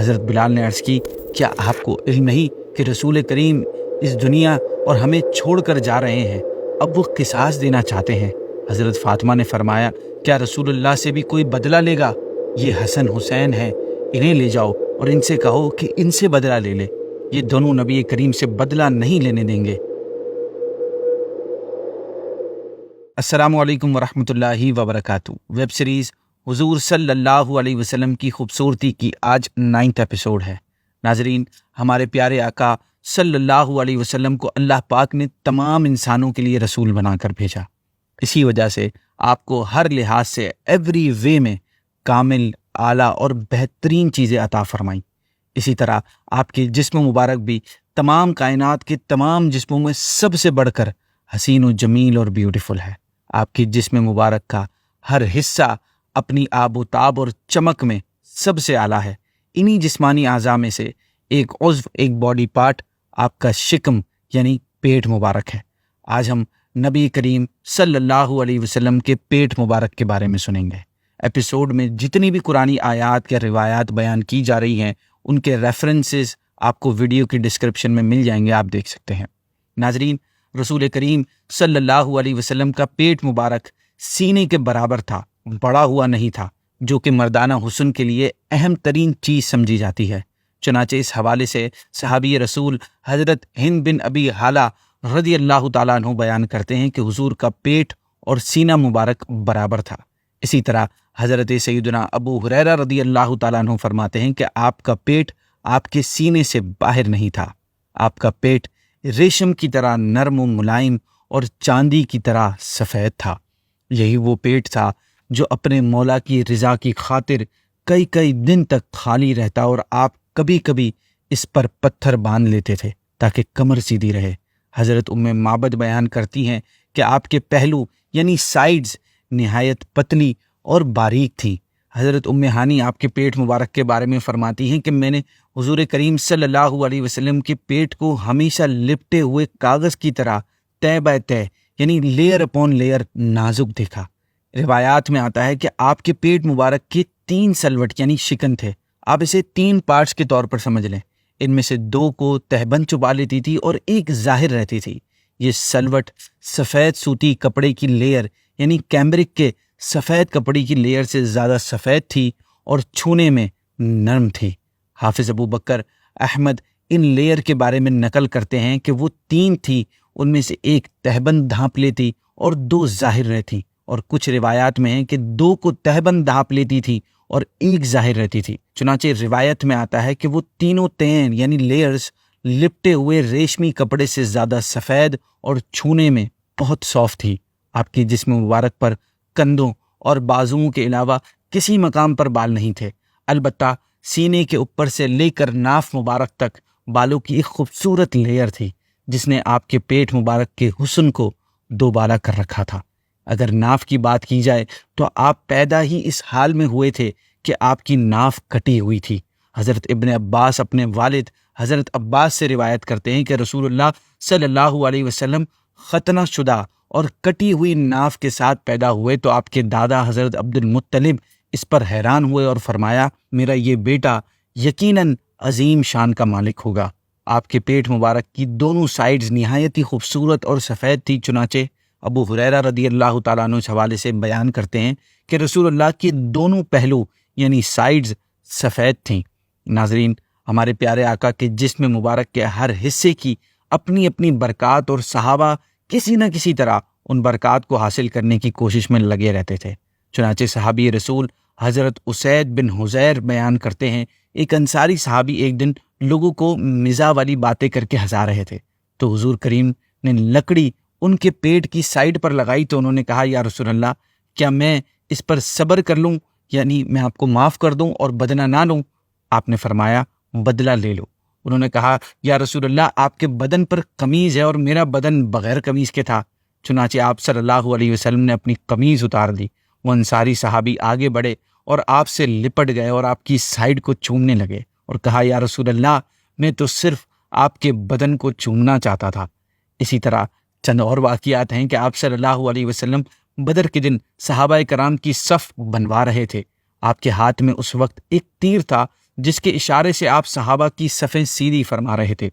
حضرت بلال نے عرض کی، کیا آپ کو علم نہیں کہ رسول کریم اس دنیا اور ہمیں چھوڑ کر جا رہے ہیں؟ اب وہ قصاص دینا چاہتے ہیں۔ حضرت فاطمہ نے فرمایا، کیا رسول اللہ سے بھی کوئی بدلہ لے گا؟ یہ حسن حسین ہیں، انہیں لے جاؤ اور ان سے کہو کہ ان سے بدلہ لے لے، یہ دونوں نبی کریم سے بدلہ نہیں لینے دیں گے۔ السلام علیکم ورحمۃ اللہ وبرکاتہ۔ ویب سیریز حضور صلی اللہ علیہ وسلم کی خوبصورتی کی آج 9واں ایپیسوڈ ہے۔ ناظرین، ہمارے پیارے آقا صلی اللہ علیہ وسلم کو اللہ پاک نے تمام انسانوں کے لیے رسول بنا کر بھیجا۔ اسی وجہ سے آپ کو ہر لحاظ سے ایوری وے میں کامل، اعلیٰ اور بہترین چیزیں عطا فرمائیں۔ اسی طرح آپ کے جسم مبارک بھی تمام کائنات کے تمام جسموں میں سب سے بڑھ کر حسین و جمیل اور بیوٹیفل ہے۔ آپ کے جسم مبارک کا ہر حصہ اپنی آب و تاب اور چمک میں سب سے اعلیٰ ہے۔ انہی جسمانی اعضاء میں سے ایک عضو، ایک باڈی پارٹ آپ کا شکم یعنی پیٹ مبارک ہے۔ آج ہم نبی کریم صلی اللہ علیہ وسلم کے پیٹ مبارک کے بارے میں سنیں گے۔ ایپیسوڈ میں جتنی بھی قرآنی آیات یا روایات بیان کی جا رہی ہیں، ان کے ریفرنسز آپ کو ویڈیو کی ڈسکرپشن میں مل جائیں گے، آپ دیکھ سکتے ہیں۔ ناظرین، رسول کریم صلی اللہ علیہ وسلم کا پیٹ مبارک سینے کے برابر تھا، بڑا ہوا نہیں تھا، جو کہ مردانہ حسن کے لیے اہم ترین چیز سمجھی جاتی ہے۔ چنانچہ اس حوالے سے صحابی رسول حضرت ہند بن ابی حالہ رضی اللہ تعالیٰ عنہ بیان کرتے ہیں کہ حضور کا پیٹ اور سینہ مبارک برابر تھا۔ اسی طرح حضرت سیدنا ابو ہریرہ رضی اللہ تعالیٰ عنہ فرماتے ہیں کہ آپ کا پیٹ آپ کے سینے سے باہر نہیں تھا۔ آپ کا پیٹ ریشم کی طرح نرم و ملائم اور چاندی کی طرح سفید تھا۔ یہی وہ پیٹ تھا جو اپنے مولا کی رضا کی خاطر کئی کئی دن تک خالی رہتا، اور آپ کبھی کبھی اس پر پتھر باندھ لیتے تھے تاکہ کمر سیدھی رہے۔ حضرت معبد بیان کرتی ہیں کہ آپ کے پہلو یعنی سائیڈز نہایت پتلی اور باریک تھیں۔ حضرت ہانی آپ کے پیٹ مبارک کے بارے میں فرماتی ہیں کہ میں نے حضور کریم صلی اللہ علیہ وسلم کے پیٹ کو ہمیشہ لپٹے ہوئے کاغذ کی طرح طے بائے طے یعنی لیئر اپون لیئر نازک دیکھا۔ روایات میں آتا ہے کہ آپ کے پیٹ مبارک کے 3 سلوٹ یعنی شکن تھے۔ آپ اسے 3 پارٹس کے طور پر سمجھ لیں۔ ان میں سے 2 کو تہبند چھپا لیتی تھی اور ایک ظاہر رہتی تھی۔ یہ سلوٹ سفید سوتی کپڑے کی لیئر یعنی کیمبرک کے سفید کپڑے کی لیئر سے زیادہ سفید تھی اور چھونے میں نرم تھی۔ حافظ ابو بکر احمد ان لیئر کے بارے میں نقل کرتے ہیں کہ وہ 3 تھی، ان میں سے ایک تہبند ڈھانپ لیتی اور 2 ظاہر رہتی، اور کچھ روایات میں ہیں کہ 2 کو تہبند ڈھانپ لیتی تھی اور ایک ظاہر رہتی تھی۔ چنانچہ روایت میں آتا ہے کہ وہ تینوں تین یعنی لیئرز لپٹے ہوئے ریشمی کپڑے سے زیادہ سفید اور چھونے میں بہت سافٹ تھی۔ آپ کے جسم مبارک پر کندھوں اور بازوؤں کے علاوہ کسی مقام پر بال نہیں تھے، البتہ سینے کے اوپر سے لے کر ناف مبارک تک بالوں کی ایک خوبصورت لیئر تھی، جس نے آپ کے پیٹ مبارک کے حسن کو دوبالا کر رکھا تھا۔ اگر ناف کی بات کی جائے تو آپ پیدا ہی اس حال میں ہوئے تھے کہ آپ کی ناف کٹی ہوئی تھی۔ حضرت ابن عباس اپنے والد حضرت عباس سے روایت کرتے ہیں کہ رسول اللہ صلی اللہ علیہ وسلم ختنہ شدہ اور کٹی ہوئی ناف کے ساتھ پیدا ہوئے تو آپ کے دادا حضرت عبد المطلب اس پر حیران ہوئے اور فرمایا، میرا یہ بیٹا یقیناً عظیم شان کا مالک ہوگا۔ آپ کے پیٹ مبارک کی دونوں سائیڈز نہایت ہی خوبصورت اور سفید تھی۔ چنانچہ ابو ہریرہ رضی اللہ تعالیٰ عنہ اس حوالے سے بیان کرتے ہیں کہ رسول اللہ کے دونوں پہلو یعنی سائیڈز سفید تھیں۔ ناظرین، ہمارے پیارے آقا کے جسم مبارک کے ہر حصے کی اپنی اپنی برکات، اور صحابہ کسی نہ کسی طرح ان برکات کو حاصل کرنے کی کوشش میں لگے رہتے تھے۔ چنانچہ صحابی رسول حضرت اسید بن حضیر بیان کرتے ہیں، ایک انصاری صحابی ایک دن لوگوں کو مزاح والی باتیں کر کے ہنسا رہے تھے، تو حضور کریم نے لکڑی ان کے پیٹ کی سائیڈ پر لگائی تو انہوں نے کہا، یا رسول اللہ، کیا میں اس پر صبر کر لوں، یعنی میں آپ کو معاف کر دوں اور بدلہ نہ لوں؟ آپ نے فرمایا، بدلہ لے لو۔ انہوں نے کہا، یا رسول اللہ، آپ کے بدن پر قمیض ہے اور میرا بدن بغیر قمیض کے تھا۔ چنانچہ آپ صلی اللہ علیہ وسلم نے اپنی قمیض اتار دی۔ وہ انصاری صحابی آگے بڑھے اور آپ سے لپٹ گئے اور آپ کی سائیڈ کو چومنے لگے اور کہا، یا رسول اللہ، میں تو صرف آپ کے بدن کو چومنا چاہتا تھا۔ اسی طرح چند اور واقعات ہیں کہ آپ صلی اللہ علیہ وسلم بدر کے دن صحابہ کرام کی صف بنوا رہے تھے۔ آپ کے ہاتھ میں اس وقت ایک تیر تھا جس کے اشارے سے آپ صحابہ کی صفیں سیدھی فرما رہے تھے۔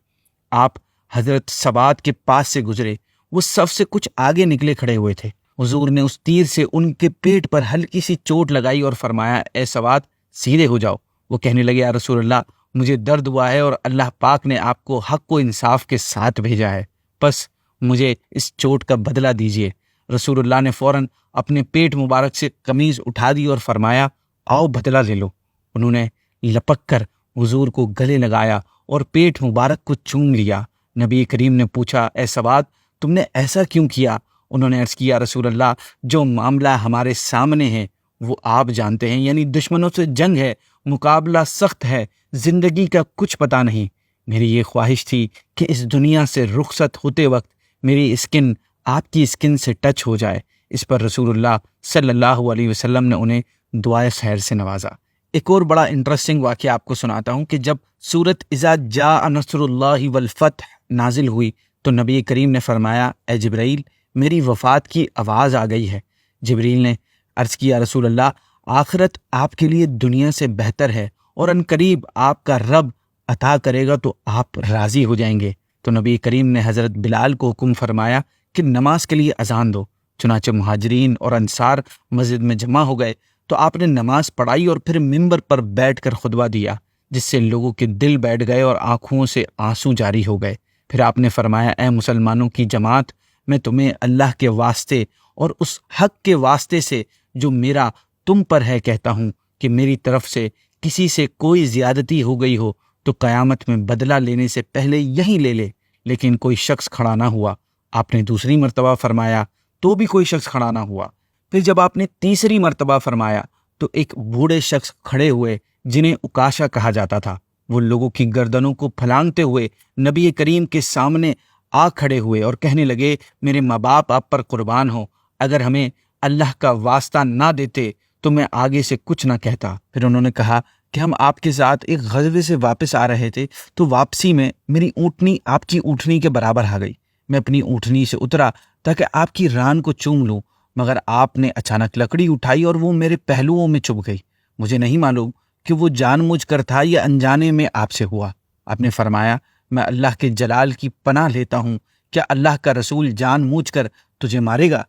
آپ حضرت سبات کے پاس سے گزرے، وہ صف سے کچھ آگے نکلے کھڑے ہوئے تھے۔ حضور نے اس تیر سے ان کے پیٹ پر ہلکی سی چوٹ لگائی اور فرمایا، اے سبات سیدھے ہو جاؤ۔ وہ کہنے لگے، یا رسول اللہ مجھے درد ہوا ہے اور اللہ پاک نے آپ کو حق و انصاف کے ساتھ بھیجا ہے، بس مجھے اس چوٹ کا بدلہ دیجیے۔ رسول اللہ نے فوراً اپنے پیٹ مبارک سے قمیض اٹھا دی اور فرمایا، آؤ بدلہ لے لو۔ انہوں نے لپک کر حضور کو گلے لگایا اور پیٹ مبارک کو چوم لیا۔ نبی کریم نے پوچھا، اے سبات تم نے ایسا کیوں کیا؟ انہوں نے عرض کیا، رسول اللہ جو معاملہ ہمارے سامنے ہے وہ آپ جانتے ہیں، یعنی دشمنوں سے جنگ ہے، مقابلہ سخت ہے، زندگی کا کچھ پتہ نہیں۔ میری یہ خواہش تھی کہ اس دنیا سے رخصت ہوتے وقت میری اسکن آپ کی اسکن سے ٹچ ہو جائے۔ اس پر رسول اللہ صلی اللہ علیہ وسلم نے انہیں دعائے خیر سے نوازا۔ ایک اور بڑا انٹرسٹنگ واقعہ آپ کو سناتا ہوں کہ جب سورۃ اذا جاء نصر اللہ والفتح نازل ہوئی تو نبی کریم نے فرمایا، اے جبرائیل میری وفات کی آواز آ گئی ہے۔ جبرائیل نے عرض کیا، رسول اللہ آخرت آپ کے لیے دنیا سے بہتر ہے اور ان قریب آپ کا رب عطا کرے گا تو آپ راضی ہو جائیں گے۔ تو نبی کریم نے حضرت بلال کو حکم فرمایا کہ نماز کے لیے اذان دو۔ چنانچہ مہاجرین اور انصار مسجد میں جمع ہو گئے تو آپ نے نماز پڑھائی اور پھر ممبر پر بیٹھ کر خطبہ دیا، جس سے لوگوں کے دل بیٹھ گئے اور آنکھوں سے آنسو جاری ہو گئے۔ پھر آپ نے فرمایا، اے مسلمانوں کی جماعت، میں تمہیں اللہ کے واسطے اور اس حق کے واسطے سے جو میرا تم پر ہے کہتا ہوں کہ میری طرف سے کسی سے کوئی زیادتی ہو گئی ہو تو قیامت میں بدلہ لینے سے پہلے یہیں لے لے۔ لیکن کوئی شخص کھڑا نہ ہوا۔ آپ نے دوسری مرتبہ فرمایا تو بھی کوئی شخص کھڑا نہ ہوا۔ پھر جب آپ نے تیسری مرتبہ فرمایا تو ایک بوڑھے شخص کھڑے ہوئے جنہیں اکاشا کہا جاتا تھا۔ وہ لوگوں کی گردنوں کو پھلانگتے ہوئے نبی کریم کے سامنے آ کھڑے ہوئے اور کہنے لگے، میرے ماں باپ آپ پر قربان ہوں، اگر ہمیں اللہ کا واسطہ نہ دیتے تو میں آگے سے کچھ نہ کہتا۔ پھر انہوں نے کہا کہ ہم آپ کے ساتھ ایک غزوے سے واپس آ رہے تھے تو واپسی میں میری اونٹنی آپ کی اونٹنی کے برابر آ گئی۔ میں اپنی اونٹنی سے اترا تاکہ آپ کی ران کو چوم لوں، مگر آپ نے اچانک لکڑی اٹھائی اور وہ میرے پہلوؤں میں چبھ گئی۔ مجھے نہیں معلوم کہ وہ جان بوجھ کر تھا یا انجانے میں آپ سے ہوا۔ آپ نے فرمایا، میں اللہ کے جلال کی پناہ لیتا ہوں، کیا اللہ کا رسول جان بوجھ کر تجھے مارے گا؟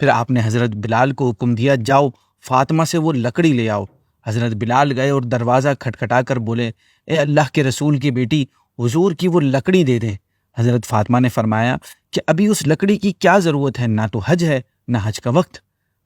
پھر آپ نے حضرت بلال کو حکم دیا، جاؤ فاطمہ سے وہ لکڑی لے آؤ۔ حضرت بلال گئے اور دروازہ کھٹکھٹا کر بولے، اے اللہ کے رسول کی بیٹی، حضور کی وہ لکڑی دے دیں۔ حضرت فاطمہ نے فرمایا کہ ابھی اس لکڑی کی کیا ضرورت ہے، نہ تو حج ہے نہ حج کا وقت۔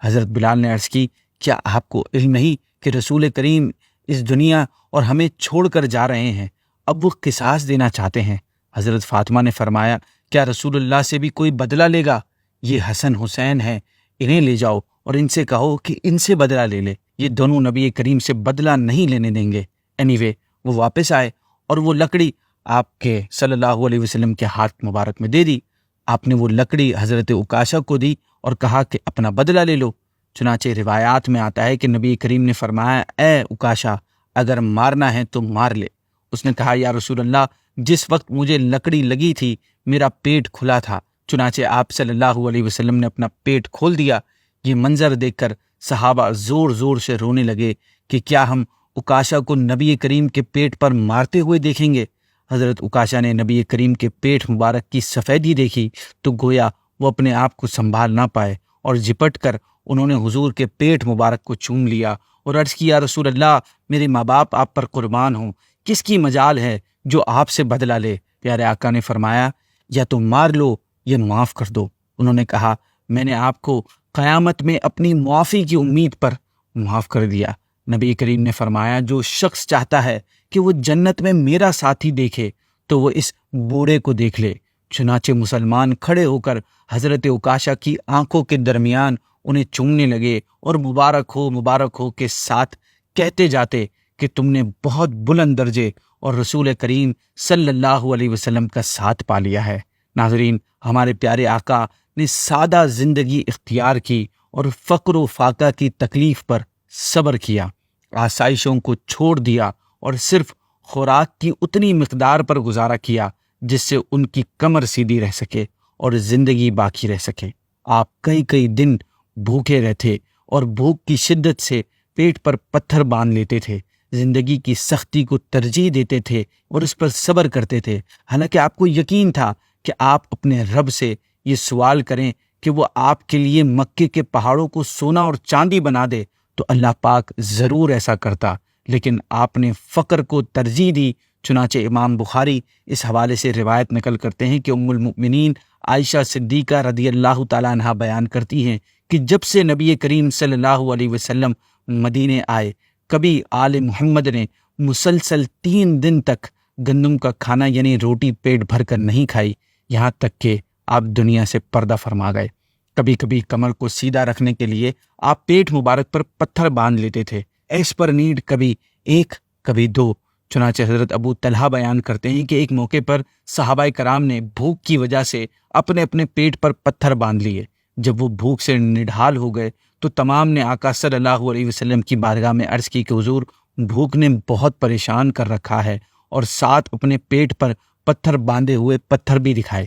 حضرت بلال نے عرض کی، کیا آپ کو علم نہیں کہ رسول کریم اس دنیا اور ہمیں چھوڑ کر جا رہے ہیں، اب وہ قصاص دینا چاہتے ہیں؟ حضرت فاطمہ نے فرمایا، کیا رسول اللہ سے بھی کوئی بدلہ لے گا؟ یہ حسن حسین ہیں، انہیں لے جاؤ اور ان سے کہو کہ ان سے بدلہ لے لے، یہ دونوں نبی کریم سے بدلہ نہیں لینے دیں گے۔ اینی وے وہ واپس آئے اور وہ لکڑی آپ کے صلی اللہ علیہ وسلم کے ہاتھ مبارک میں دے دی۔ آپ نے وہ لکڑی حضرت اکاشا کو دی اور کہا کہ اپنا بدلہ لے لو۔ چنانچہ روایات میں آتا ہے کہ نبی کریم نے فرمایا، اے اکاشا اگر مارنا ہے تو مار لے۔ اس نے کہا، یا رسول اللہ جس وقت مجھے لکڑی لگی تھی میرا پیٹ کھلا تھا۔ چنانچہ آپ صلی اللہ علیہ وسلم نے اپنا پیٹ کھول دیا۔ یہ منظر دیکھ کر صحابہ زور زور سے رونے لگے کہ کیا ہم اکاشا کو نبی کریم کے پیٹ پر مارتے ہوئے دیکھیں گے؟ حضرت اکاشا نے نبی کریم کے پیٹ مبارک کی سفیدی دیکھی تو گویا وہ اپنے آپ کو سنبھال نہ پائے اور جھپٹ کر انہوں نے حضور کے پیٹ مبارک کو چوم لیا اور عرض کیا، رسول اللہ میرے ماں باپ آپ پر قربان ہوں، کس کی مجال ہے جو آپ سے بدلہ لے؟ پیارے آقا نے فرمایا، یا تو مار لو یا معاف کر دو۔ انہوں نے کہا، میں نے آپ کو قیامت میں اپنی معافی کی امید پر معاف کر دیا۔ نبی کریم نے فرمایا، جو شخص چاہتا ہے کہ وہ جنت میں میرا ساتھی دیکھے تو وہ اس بوڑھے کو دیکھ لے۔ چنانچہ مسلمان کھڑے ہو کر حضرت اکاشا کی آنکھوں کے درمیان انہیں چومنے لگے اور مبارک ہو کے ساتھ کہتے جاتے کہ تم نے بہت بلند درجے اور رسول کریم صلی اللہ علیہ وسلم کا ساتھ پا لیا ہے۔ ناظرین، ہمارے پیارے آقا نے سادہ زندگی اختیار کی اور فقر و فاقہ کی تکلیف پر صبر کیا، آسائشوں کو چھوڑ دیا اور صرف خوراک کی اتنی مقدار پر گزارا کیا جس سے ان کی کمر سیدھی رہ سکے اور زندگی باقی رہ سکے۔ آپ کئی دن بھوکے رہتے اور بھوک کی شدت سے پیٹ پر پتھر باندھ لیتے تھے، زندگی کی سختی کو ترجیح دیتے تھے اور اس پر صبر کرتے تھے، حالانکہ آپ کو یقین تھا کہ آپ اپنے رب سے یہ سوال کریں کہ وہ آپ کے لیے مکے کے پہاڑوں کو سونا اور چاندی بنا دے تو اللہ پاک ضرور ایسا کرتا، لیکن آپ نے فقر کو ترجیح دی۔ چنانچہ امام بخاری اس حوالے سے روایت نقل کرتے ہیں کہ ام المؤمنین عائشہ صدیقہ رضی اللہ تعالیٰ عنہا بیان کرتی ہیں کہ جب سے نبی کریم صلی اللہ علیہ وسلم مدینے آئے، کبھی آل محمد نے مسلسل 3 دن تک گندم کا کھانا یعنی روٹی پیٹ بھر کر نہیں کھائی، یہاں تک کہ آپ دنیا سے پردہ فرما گئے۔ کبھی کبھی کمر کو سیدھا رکھنے کے لیے آپ پیٹ مبارک پر پتھر باندھ لیتے تھے، ایس پر نیڈ کبھی 1 کبھی 2۔ چنانچہ حضرت ابو طلحہ بیان کرتے ہیں کہ ایک موقع پر صحابہ کرام نے بھوک کی وجہ سے اپنے اپنے پیٹ پر پتھر باندھ لیے۔ جب وہ بھوک سے نڈھال ہو گئے تو تمام نے آقا صلی اللہ علیہ وسلم کی بارگاہ میں عرض کی کہ حضور، بھوک نے بہت پریشان کر رکھا ہے، اور ساتھ اپنے پیٹ پر پتھر باندھے ہوئے پتھر بھی دکھائے۔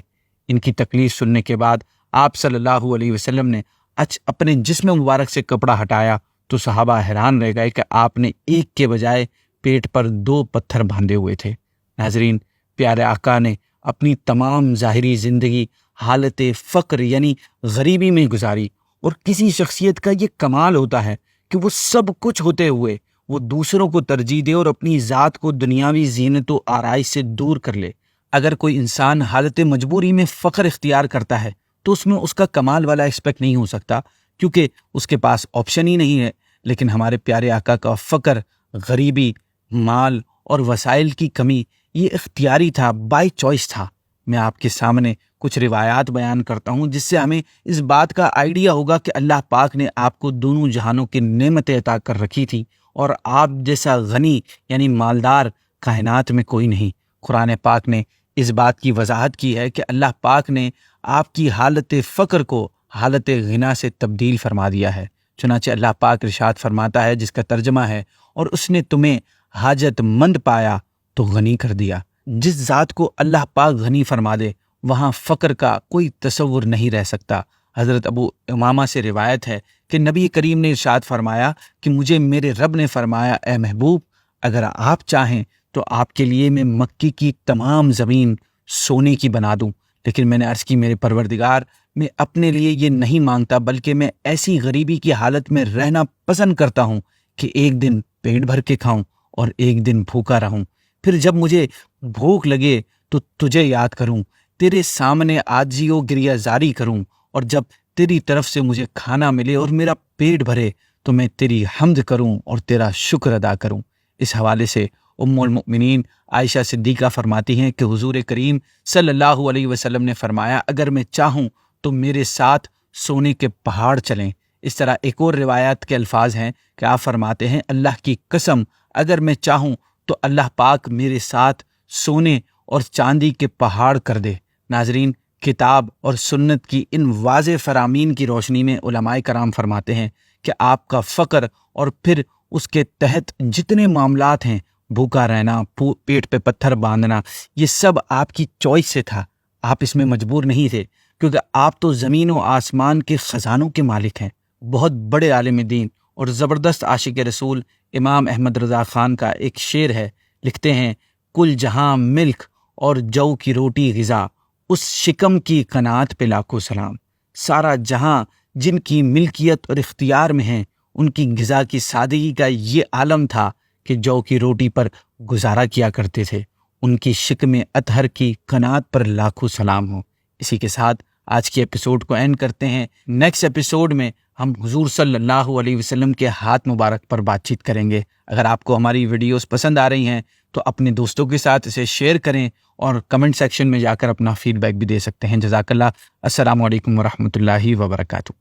ان کی تکلیف سننے کے بعد آپ صلی اللہ علیہ وسلم نے اپنے جسم مبارک سے کپڑا ہٹایا تو صحابہ حیران رہ گئے کہ آپ نے 1 کے بجائے پیٹ پر 2 پتھر باندھے ہوئے تھے۔ ناظرین، پیارے آقا نے اپنی تمام ظاہری زندگی حالت فقر یعنی غریبی میں گزاری، اور کسی شخصیت کا یہ کمال ہوتا ہے کہ وہ سب کچھ ہوتے ہوئے وہ دوسروں کو ترجیح دے اور اپنی ذات کو دنیاوی زینت و آرائش سے دور کر لے۔ اگر کوئی انسان حالت مجبوری میں فقر اختیار کرتا ہے تو اس میں اس کا کمال والا ایکسپیکٹ نہیں ہو سکتا، کیونکہ اس کے پاس آپشن ہی نہیں ہے۔ لیکن ہمارے پیارے آقا کا فقر، غریبی، مال اور وسائل کی کمی یہ اختیاری تھا، بائی چوائس تھا۔ میں آپ کے سامنے کچھ روایات بیان کرتا ہوں جس سے ہمیں اس بات کا آئیڈیا ہوگا کہ اللہ پاک نے آپ کو دونوں جہانوں کی نعمتیں عطا کر رکھی تھی، اور آپ جیسا غنی یعنی مالدار کائنات میں کوئی نہیں۔ قرآن پاک نے اس بات کی وضاحت کی ہے کہ اللہ پاک نے آپ کی حالت فقر کو حالت غنا سے تبدیل فرما دیا ہے۔ چنانچہ اللہ پاک ارشاد فرماتا ہے، جس کا ترجمہ ہے، اور اس نے تمہیں حاجت مند پایا تو غنی کر دیا۔ جس ذات کو اللہ پاک غنی فرما دے وہاں فقر کا کوئی تصور نہیں رہ سکتا۔ حضرت ابو امامہ سے روایت ہے کہ نبی کریم نے ارشاد فرمایا کہ مجھے میرے رب نے فرمایا، اے محبوب، اگر آپ چاہیں تو آپ کے لیے میں مکی کی تمام زمین سونے کی بنا دوں، لیکن میں نے عرض کی، میرے پروردگار، میں اپنے لیے یہ نہیں مانگتا، بلکہ میں ایسی غریبی کی حالت میں رہنا پسند کرتا ہوں کہ ایک دن پیٹ بھر کے کھاؤں اور ایک دن بھوکا رہوں، پھر جب مجھے بھوک لگے تو تجھے یاد کروں، تیرے سامنے عاجزی و گریہ زاری کروں، اور جب تیری طرف سے مجھے کھانا ملے اور میرا پیٹ بھرے تو میں تیری حمد کروں اور تیرا شکر ادا کروں۔ اس حوالے سے ام المؤمنین عائشہ صدیقہ فرماتی ہیں کہ حضور کریم صلی اللہ علیہ وسلم نے فرمایا، اگر میں چاہوں تو میرے ساتھ سونے کے پہاڑ چلیں۔ اس طرح ایک اور روایت کے الفاظ ہیں کہ آپ فرماتے ہیں، اللہ کی قسم، اگر میں چاہوں تو اللہ پاک میرے ساتھ سونے اور چاندی کے پہاڑ کر دے۔ ناظرین، کتاب اور سنت کی ان واضح فرامین کی روشنی میں علماء کرام فرماتے ہیں کہ آپ کا فقر اور پھر اس کے تحت جتنے معاملات ہیں، بھوکا رہنا، پیٹ پہ پتھر باندھنا، یہ سب آپ کی چوائس سے تھا، آپ اس میں مجبور نہیں تھے، کیونکہ آپ تو زمین و آسمان کے خزانوں کے مالک ہیں۔ بہت بڑے عالم دین اور زبردست عاشق رسول امام احمد رضا خان کا ایک شعر ہے، لکھتے ہیں، کل جہاں ملک اور جو کی روٹی غذا، اس شکم کی قناعت پہ لاکھوں سلام۔ سارا جہاں جن کی ملکیت اور اختیار میں ہیں، ان کی غذا کی سادگی کا یہ عالم تھا کہ جو کی روٹی پر گزارا کیا کرتے تھے، ان کی شکم اطہر کی قناعت پر لاکھوں سلام ہو۔ اسی کے ساتھ آج کی ایپیسوڈ کو اینڈ کرتے ہیں۔ نیکسٹ ایپیسوڈ میں ہم حضور صلی اللہ علیہ وسلم کے ہاتھ مبارک پر بات چیت کریں گے۔ اگر آپ کو ہماری ویڈیوز پسند آ رہی ہیں تو اپنے دوستوں کے ساتھ اسے شیئر کریں اور کمنٹ سیکشن میں جا کر اپنا فیڈ بیک بھی دے سکتے ہیں۔ جزاک اللہ۔ السلام علیکم ورحمۃ اللہ وبرکاتہ۔